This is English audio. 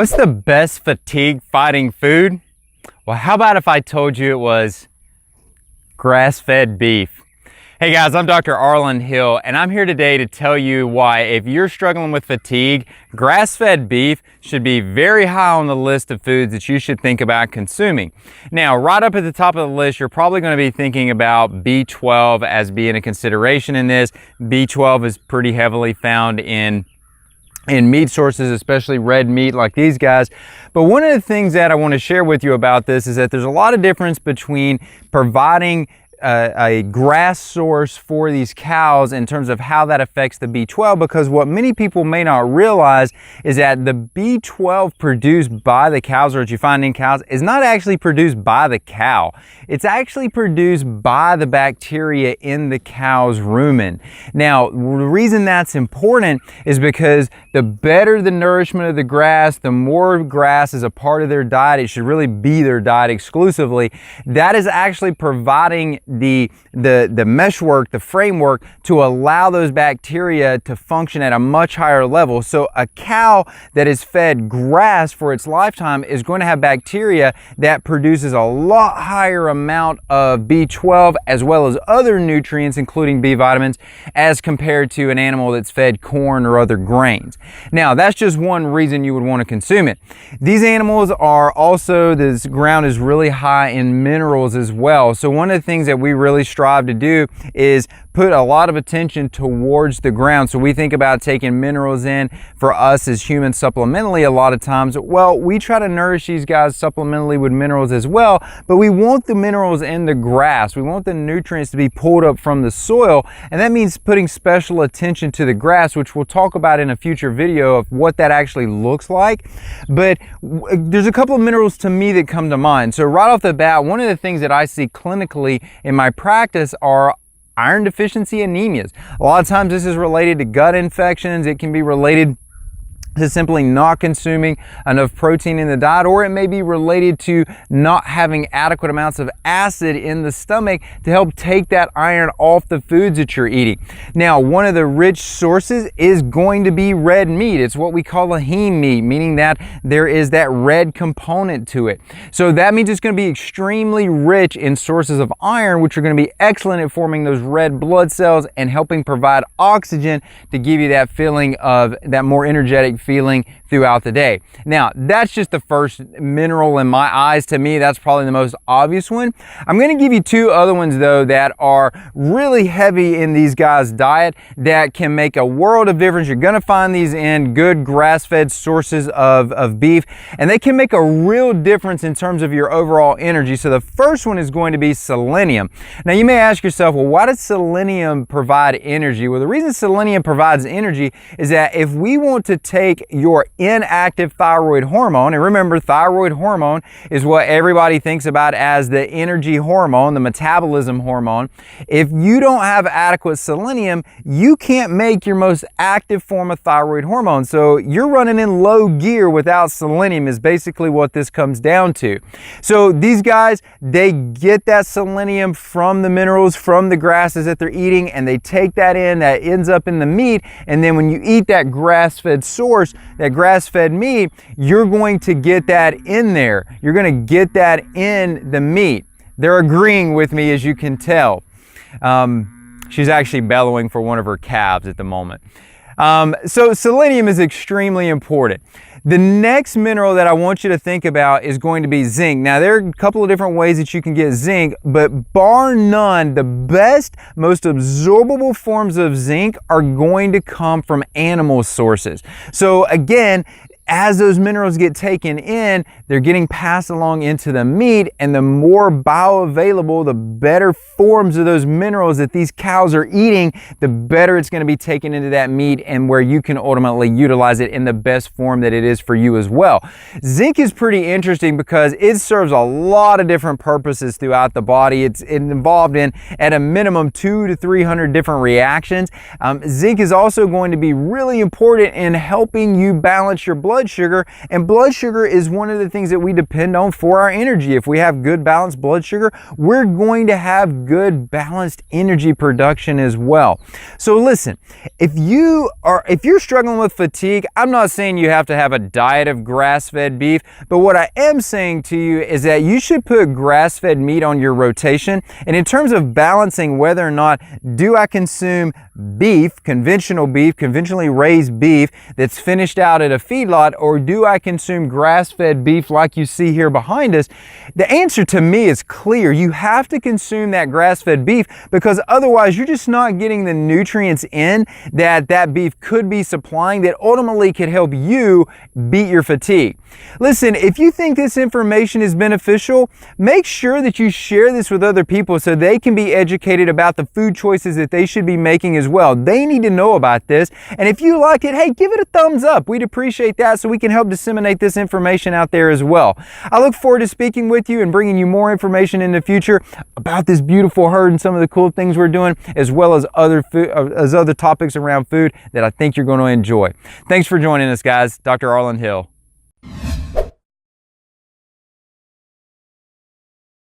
What's the best fatigue fighting food? Well, how about if I told you it was grass-fed beef? Hey guys, I'm Dr. Arland Hill, and I'm here today to tell you why if you're struggling with fatigue, grass-fed beef should be very high on the list of foods that you should think about consuming. Now, right up at the top of the list, you're probably going to be thinking about B12 as being a consideration in this. B12 is pretty heavily found in meat sources, especially red meat like these guys. But one of the things that I want to share with you about this is that there's a lot of difference between providing a grass source for these cows in terms of how that affects the B12, because what many people may not realize is that the B12 produced by the cows, or that you find in cows, is not actually produced by the cow. It's actually produced by the bacteria in the cow's rumen. Now, the reason that's important is because the better the nourishment of the grass, the more grass is a part of their diet. It should really be their diet exclusively. That is actually providing the meshwork, the framework to allow those bacteria to function at a much higher level. So a cow that is fed grass for its lifetime is going to have bacteria that produces a lot higher amount of B12 as well as other nutrients, including B vitamins, as compared to an animal that's fed corn or other grains. Now, that's just one reason you would want to consume it. These animals are also, this ground is really high in minerals as well. So one of the things that we really strive to do is put a lot of attention towards the ground. So we think about taking minerals in for us as humans supplementally a lot of times. Well, we try to nourish these guys supplementally with minerals as well, but we want the minerals in the grass. We want the nutrients to be pulled up from the soil, and that means putting special attention to the grass, which we'll talk about in a future video of what that actually looks like. But there's a couple of minerals to me that come to mind. So right off the bat, one of the things that I see clinically in my practice are iron deficiency anemias. A lot of times this is related to gut infections. It can be related to simply not consuming enough protein in the diet, or it may be related to not having adequate amounts of acid in the stomach to help take that iron off the foods that you're eating. Now, one of the rich sources is going to be red meat. It's what we call a heme meat, meaning that there is that red component to it. So that means it's going to be extremely rich in sources of iron, which are going to be excellent at forming those red blood cells and helping provide oxygen to give you that feeling of that more energetic feeling throughout the day. Now, that's just the first mineral in my eyes. To me, that's probably the most obvious one. I'm going to give you two other ones though that are really heavy in these guys' diet that can make a world of difference. You're going to find these in good grass-fed sources of beef, and they can make a real difference in terms of your overall energy. So the first one is going to be selenium. Now, you may ask yourself, well, why does selenium provide energy? Well, the reason selenium provides energy is that if we want to take your inactive thyroid hormone, and remember, thyroid hormone is what everybody thinks about as the energy hormone, the metabolism hormone. If you don't have adequate selenium, you can't make your most active form of thyroid hormone. So you're running in low gear without selenium is basically what this comes down to. So these guys, they get that selenium from the minerals, from the grasses that they're eating, and they take that in, that ends up in the meat, and then when you eat that grass-fed source, that grass-fed meat, you're going to get that in there. You're going to get that in the meat. They're agreeing with me, as you can tell. She's actually bellowing for one of her calves at the moment. So selenium is extremely important. The next mineral that I want you to think about is going to be zinc. Now, there are a couple of different ways that you can get zinc, but bar none, the best, most absorbable forms of zinc are going to come from animal sources. So again, as those minerals get taken in, they're getting passed along into the meat, and the more bioavailable, the better forms of those minerals that these cows are eating, the better it's going to be taken into that meat, and where you can ultimately utilize it in the best form that it is for you as well. Zinc is pretty interesting because it serves a lot of different purposes throughout the body. It's involved in, at a minimum, 200 to 300 different reactions. Zinc is also going to be really important in helping you balance your blood blood sugar, and blood sugar is one of the things that we depend on for our energy. If we have good balanced blood sugar, we're going to have good balanced energy production as well. So listen, if you're struggling with fatigue, I'm not saying you have to have a diet of grass-fed beef, but what I am saying to you is that you should put grass-fed meat on your rotation. And in terms of balancing whether or not do I consume beef, conventionally raised beef that's finished out at a feedlot, or do I consume grass-fed beef like you see here behind us, the answer to me is clear. You have to consume that grass-fed beef, because otherwise you're just not getting the nutrients in that beef could be supplying that ultimately could help you beat your fatigue. Listen, if you think this information is beneficial, make sure that you share this with other people so they can be educated about the food choices that they should be making as well. They need to know about this. And if you like it, hey, give it a thumbs up. We'd appreciate that so we can help disseminate this information out there as well. I look forward to speaking with you and bringing you more information in the future about this beautiful herd and some of the cool things we're doing, as well as other topics around food that I think you're going to enjoy. Thanks for joining us, guys. Dr. Arland Hill.